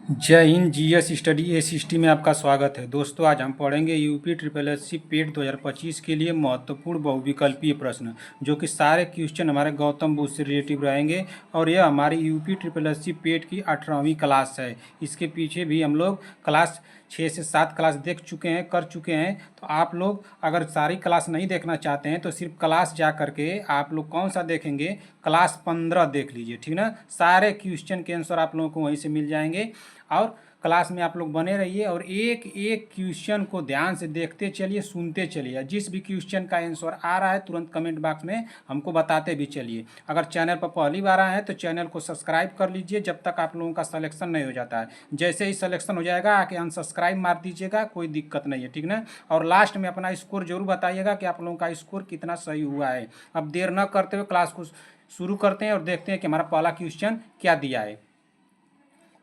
जय Hind. GS study ए60 में आपका स्वागत है। दोस्तों, आज हम पढ़ेंगे यूपी ट्रिपल एस सी पेट 2025 के लिए महत्वपूर्ण बहुविकल्पीय प्रश्न, जो कि सारे क्वेश्चन हमारे गौतम बुद्ध से रिलेटिव रहेंगे। और यह हमारी यूपी ट्रिपल एस सी पेट की 18वीं क्लास है। इसके पीछे भी हम लोग क्लास 6 से 7 क्लास देख चुके हैं, कर चुके हैं। तो आप लोग अगर सारी क्लास नहीं देखना चाहते हैं तो सिर्फ क्लास जा करके आप लोग कौन सा देखेंगे, क्लास 15 देख लीजिए, ठीक ना। सारे क्वेश्चन के आंसर आप लोगों को वहीं से मिल जाएंगे। और क्लास में आप लोग बने रहिए और एक एक क्वेश्चन को ध्यान से देखते चलिए, सुनते चलिए। जिस भी क्वेश्चन का आंसर आ रहा है तुरंत कमेंट बॉक्स में हमको बताते भी चलिए। अगर चैनल पर पहली बार आए हैं तो चैनल को सब्सक्राइब कर लीजिए जब तक आप लोगों का सिलेक्शन नहीं हो जाता है। जैसे ही सिलेक्शन हो जाएगा आके अनसब्सक्राइब मार दीजिएगा, कोई दिक्कत नहीं है, ठीक ना। और लास्ट में अपना स्कोर जरूर बताइएगा कि आप लोगों का स्कोर कितना सही हुआ है। अब देर न करते हुए क्लास को शुरू करते हैं और देखते हैं कि हमारा पहला क्वेश्चन क्या दिया है।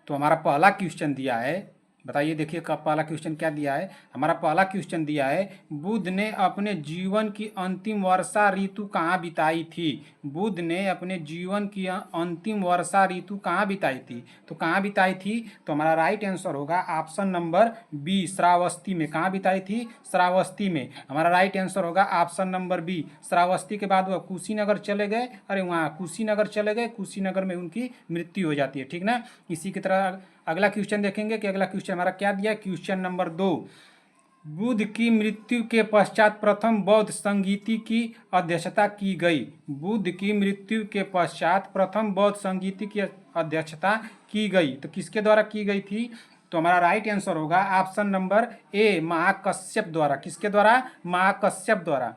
तो हमारा पहला क्वेश्चन दिया है, बताइए, देखिए पहला क्वेश्चन क्या दिया है। हमारा पहला क्वेश्चन दिया है, बुद्ध ने अपने जीवन की अंतिम वर्षा ऋतु कहाँ बिताई थी। बुद्ध ने अपने जीवन की अंतिम वर्षा ऋतु कहाँ बिताई थी। तो कहाँ बिताई थी, तो हमारा राइट आंसर होगा ऑप्शन नंबर बी, श्रावस्ती में। कहाँ बिताई थी, श्रावस्ती में। हमारा राइट आंसर होगा ऑप्शन नंबर बी, श्रावस्ती के बाद वह कुशीनगर चले गए। अरे वहाँ कुशीनगर चले गए, कुशीनगर में उनकी मृत्यु हो जाती है, ठीक ना। इसी की तरह अगला क्वेश्चन देखेंगे कि अगला क्वेश्चन हमारा क्या दिया है। क्वेश्चन नंबर 2, बुद्ध की मृत्यु के पश्चात प्रथम बौद्ध संगीति की अध्यक्षता की गई। बुद्ध की मृत्यु के पश्चात प्रथम बौद्ध संगीति की अध्यक्षता की गई, तो किसके द्वारा की गई थी। तो हमारा राइट आंसर होगा ऑप्शन नंबर ए, महाकश्यप द्वारा। किसके द्वारा, महाकश्यप द्वारा।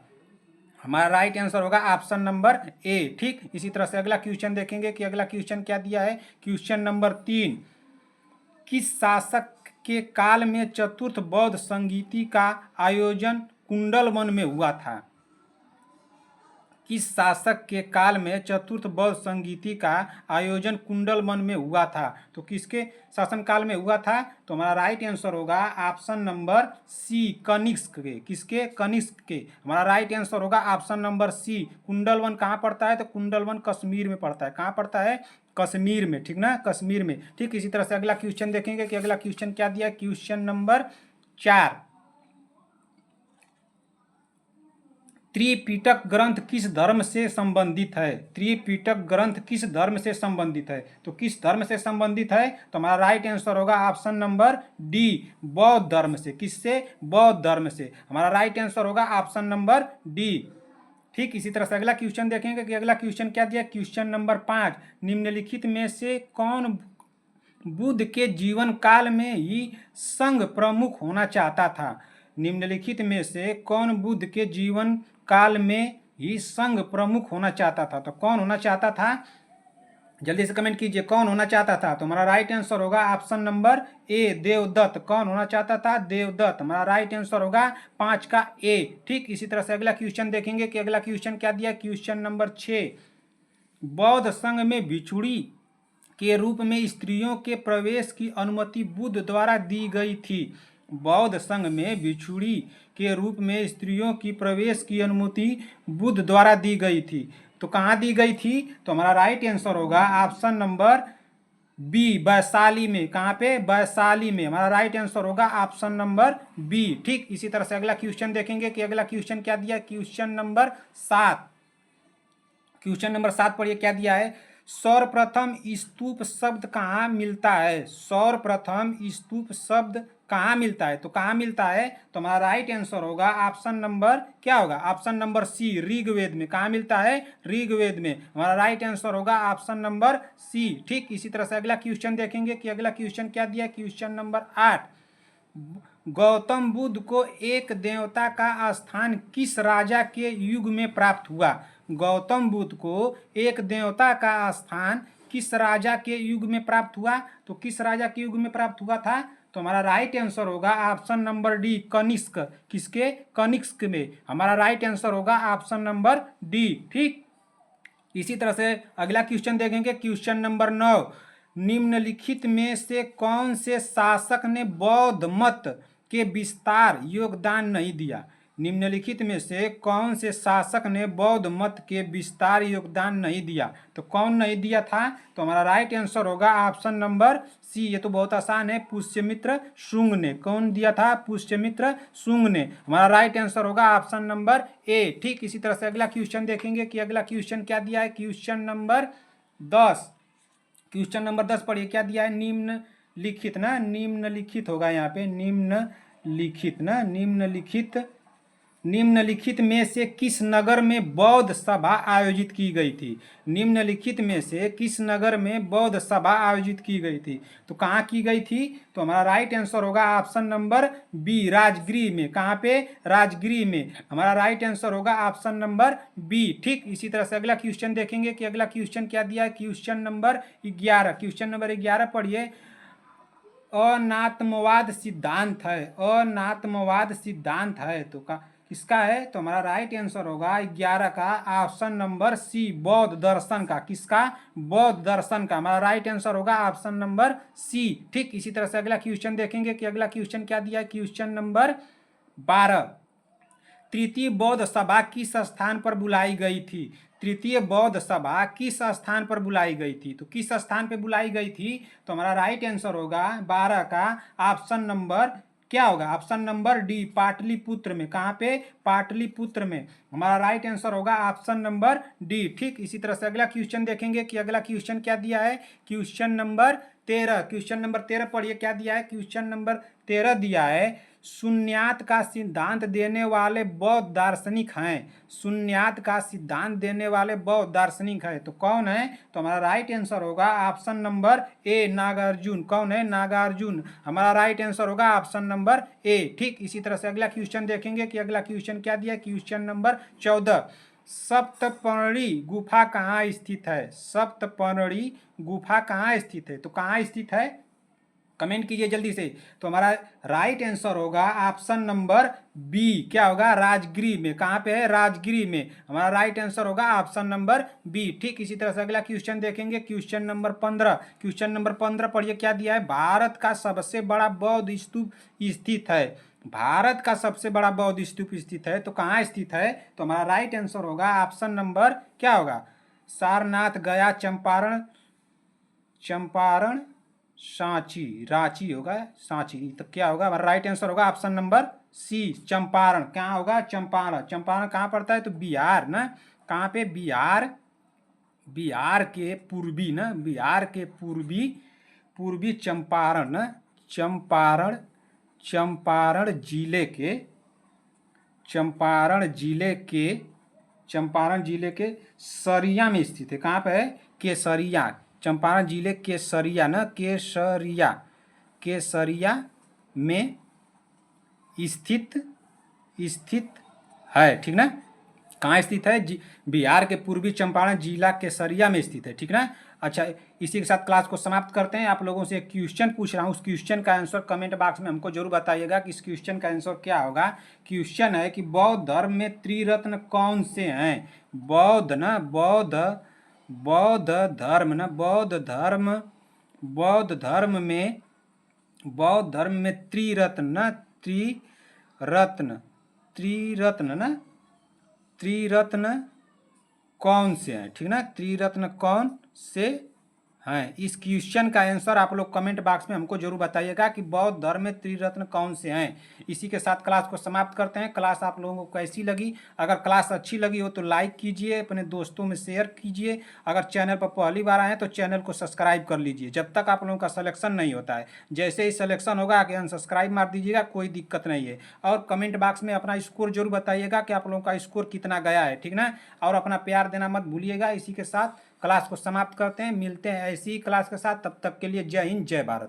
हमारा राइट आंसर होगा ऑप्शन नंबर ए, ठीक। इसी तरह से अगला क्वेश्चन देखेंगे कि अगला क्वेश्चन क्या दिया है। क्वेश्चन नंबर 3, किस शासक के काल में चतुर्थ बौद्ध संगीति का आयोजन कुंडलवन में हुआ था। किस शासक के काल में चतुर्थ बौद्ध संगीति का आयोजन कुंडलवन में हुआ था। तो किसके शासनकाल में हुआ था, तो हमारा राइट आंसर होगा ऑप्शन नंबर सी, कनिष्क के। किसके, कनिष्क के। हमारा राइट आंसर होगा ऑप्शन नंबर सी। कुंडलवन कहाँ पड़ता है, तो कुंडलवन कश्मीर में पड़ता है। कहाँ पड़ता है, कश्मीर में, ठीक ना, कश्मीर में, ठीक। इसी तरह से अगला क्वेश्चन देखेंगे कि अगला क्वेश्चन क्या दिया। क्वेश्चन नंबर 4, त्रिपिटक ग्रंथ किस धर्म से संबंधित है। त्रिपिटक ग्रंथ किस धर्म से संबंधित है, तो किस धर्म से संबंधित है, तो हमारा राइट आंसर होगा ऑप्शन नंबर डी, बौद्ध धर्म से। किससे, बौद्ध धर्म से। हमारा राइट आंसर होगा ऑप्शन नंबर डी, ठीक। इसी तरह से अगला क्वेश्चन देखेंगे कि अगला क्वेश्चन क्या दिया। क्वेश्चन नंबर 5, निम्नलिखित में से कौन बुद्ध के जीवन काल में ही संघ प्रमुख होना चाहता था। निम्नलिखित में से कौन बुद्ध के जीवन काल में ही संघ प्रमुख होना चाहता था। तो कौन होना चाहता था, जल्दी से कमेंट कीजिए, कौन होना चाहता था। तो हमारा राइट आंसर होगा ऑप्शन नंबर ए, देवदत्त। कौन होना चाहता था, देवदत्त। हमारा राइट आंसर होगा 5 का ए, ठीक। इसी तरह से अगला क्वेश्चन देखेंगे कि अगला क्वेश्चन क्या दिया। क्वेश्चन नंबर 6, बौद्ध संघ में भिक्षुणी के रूप में स्त्रियों के प्रवेश की अनुमति बुद्ध द्वारा दी गई थी। बौद्ध संघ में भिक्षुणी के रूप में स्त्रियों की प्रवेश की अनुमति बुद्ध द्वारा दी गई थी। तो कहाँ दी गई थी, तो हमारा राइट आंसर होगा ऑप्शन नंबर बी, वैशाली में। कहाँ पे, वैशाली में। हमारा राइट आंसर होगा ऑप्शन नंबर बी, ठीक। इसी तरह से अगला क्वेश्चन देखेंगे कि अगला क्वेश्चन क्या दिया। क्वेश्चन नंबर 7, क्वेश्चन नंबर 7 पढ़िए क्या दिया है। सर्वप्रथम स्तूप शब्द कहाँ मिलता है। सर्वप्रथम स्तूप शब्द कहाँ मिलता है, तो कहाँ मिलता है, तो हमारा राइट आंसर होगा ऑप्शन नंबर क्या होगा, ऑप्शन नंबर सी, ऋग्वेद में। कहाँ मिलता है, ऋग्वेद में। हमारा राइट आंसर होगा ऑप्शन नंबर सी, ठीक। इसी तरह से अगला क्वेश्चन देखेंगे कि अगला क्वेश्चन क्या दिया। क्वेश्चन नंबर 8, गौतम बुद्ध को एक देवता का स्थान किस राजा के युग में प्राप्त हुआ। गौतम बुद्ध को एक देवता का स्थान किस राजा के युग में प्राप्त हुआ, तो किस राजा के युग में प्राप्त हुआ था, तो हमारा राइट आंसर होगा ऑप्शन नंबर डी, कनिष्क। किसके, कनिष्क में। हमारा राइट आंसर होगा ऑप्शन नंबर डी, ठीक। इसी तरह से अगला क्वेश्चन देखेंगे। क्वेश्चन नंबर 9, निम्नलिखित में से कौन से शासक ने बौद्ध मत के विस्तार योगदान नहीं दिया। निम्नलिखित में से कौन से शासक ने बौद्ध मत के विस्तार योगदान नहीं दिया? तो कौन नहीं दिया था? तो हमारा राइट आंसर होगा ऑप्शन नंबर सी। ये तो बहुत आसान है, पुष्यमित्र शुंग ने। कौन दिया था? पुष्यमित्र शुंग ने। हमारा राइट आंसर होगा ऑप्शन नंबर ए। ठीक इसी तरह से अगला क्वेश्चन देखेंगे कि अगला क्वेश्चन क्या दिया है। क्वेश्चन नंबर 10, क्वेश्चन नंबर 10 पढ़िए क्या दिया है। निम्नलिखित ना, निम्नलिखित होगा यहाँ पे, निम्नलिखित ना, निम्नलिखित में से किस नगर में बौद्ध सभा आयोजित की गई थी? निम्नलिखित में से किस नगर में बौद्ध सभा आयोजित की गई थी? तो कहाँ की गई थी? तो हमारा राइट आंसर होगा ऑप्शन नंबर बी, राजगृह में। कहाँ पे? राजगृह में। हमारा राइट आंसर होगा ऑप्शन नंबर बी। ठीक इसी तरह से अगला क्वेश्चन देखेंगे कि अगला क्वेश्चन क्या दिया है। क्वेश्चन नंबर 11, क्वेश्चन नंबर 11 पढ़िए। अनात्मवाद सिद्धांत है, अनात्मवाद सिद्धांत है तो किसका है? तो हमारा राइट आंसर होगा 11 का ऑप्शन नंबर सी, बौद्ध दर्शन का। किसका? बौद्ध दर्शन का। हमारा राइट आंसर होगा ऑप्शन नंबर सी। ठीक इसी तरह से अगला क्वेश्चन देखेंगे कि अगला क्वेश्चन क्या दिया है। क्वेश्चन नंबर 12, तृतीय बौद्ध सभा किस स्थान पर बुलाई गई थी? तृतीय बौद्ध सभा किस स्थान पर बुलाई गई थी? तो किस स्थान पर बुलाई गई थी? तो हमारा राइट आंसर होगा 12 का ऑप्शन नंबर क्या होगा? ऑप्शन नंबर डी, पाटलिपुत्र में। कहाँ पे? पाटलिपुत्र में। हमारा राइट आंसर होगा ऑप्शन नंबर डी। ठीक इसी तरह से अगला क्वेश्चन देखेंगे कि अगला क्वेश्चन क्या दिया है। क्वेश्चन नंबर 13, क्वेश्चन नंबर 13 पढ़िए क्या दिया है। क्वेश्चन नंबर 13 दिया है शून्यात का सिद्धांत देने वाले बौद्ध दार्शनिक हैं। शून्यात का सिद्धांत देने वाले बौद्ध दार्शनिक है तो कौन है? तो हमारा राइट आंसर होगा ऑप्शन नंबर ए, नागार्जुन। कौन है? नागार्जुन। हमारा राइट आंसर होगा ऑप्शन नंबर ए। ठीक इसी तरह से अगला क्वेश्चन देखेंगे कि अगला क्वेश्चन क्या दिया है। क्वेश्चन नंबर 14, सप्तपर्णी गुफा कहाँ स्थित है? सप्तपर्णी गुफा कहाँ स्थित है? तो कहाँ स्थित है? कमेंट कीजिए जल्दी से। तो हमारा राइट आंसर होगा ऑप्शन नंबर बी, क्या होगा? राजगृह में। कहाँ पे है? राजगृह में। हमारा राइट आंसर होगा ऑप्शन नंबर बी। ठीक इसी तरह से अगला क्वेश्चन देखेंगे। क्वेश्चन नंबर 15, क्वेश्चन नंबर 15 पढ़िए क्या दिया है। भारत का सबसे बड़ा बौद्ध स्तूप स्थित है। भारत का सबसे बड़ा बौद्ध स्तूप स्थित है तो कहाँ स्थित है? तो हमारा राइट आंसर होगा ऑप्शन नंबर क्या होगा? सारनाथ, गया, चंपारण, चंपारण, सांची, रांची होगा, सांची। तो क्या होगा? हमारा राइट आंसर होगा ऑप्शन नंबर सी, चंपारण। क्या होगा? चंपारण। चंपारण कहाँ पड़ता है? तो बिहार ना। कहाँ पे? बिहार। बिहार के पूर्वी ना, बिहार के पूर्वी चंपारण ना, चंपारण, चंपारण जिले के, चंपारण जिले के सरिया में स्थित है। कहाँ पे है? केसरिया। चंपारण जिले केसरिया ना, केसरिया में स्थित है। ठीक ना? कहाँ स्थित है? बिहार के पूर्वी चंपारण जिला केसरिया में स्थित है। ठीक ना? अच्छा इसी के साथ क्लास को समाप्त करते हैं। आप लोगों से एक क्वेश्चन पूछ रहा हूँ, उस क्वेश्चन का आंसर कमेंट बॉक्स में हमको जरूर बताइएगा कि इस क्वेश्चन का आंसर क्या होगा। क्वेश्चन है कि बौद्ध धर्म में त्रिरत्न कौन से हैं? बौद्ध ना, बौद्ध धर्म ना, बौद्ध धर्म में त्रिरत्न ना, त्रिरत्न कौन से हैं? ठीक ना? त्रिरत्न कौन से हैं? इस क्वेश्चन का आंसर आप लोग कमेंट बॉक्स में हमको जरूर बताइएगा कि बौद्ध धर्म में त्रिरत्न कौन से हैं। इसी के साथ क्लास को समाप्त करते हैं। क्लास आप लोगों को कैसी लगी? अगर क्लास अच्छी लगी हो तो लाइक कीजिए, अपने दोस्तों में शेयर कीजिए। अगर चैनल पर पहली बार आए तो चैनल को सब्सक्राइब कर लीजिए जब तक आप लोगों का सिलेक्शन नहीं होता है। जैसे ही सिलेक्शन होगा आके अनसब्सक्राइब मार दीजिएगा, कोई दिक्कत नहीं है। और कमेंट बॉक्स में अपना स्कोर जरूर बताइएगा कि आप लोगों का स्कोर कितना गया है। ठीक ना? और अपना प्यार देना मत भूलिएगा। इसी के साथ क्लास को समाप्त करते हैं। मिलते हैं ऐसी ही क्लास के साथ, तब तक के लिए जय हिंद, जय भारत।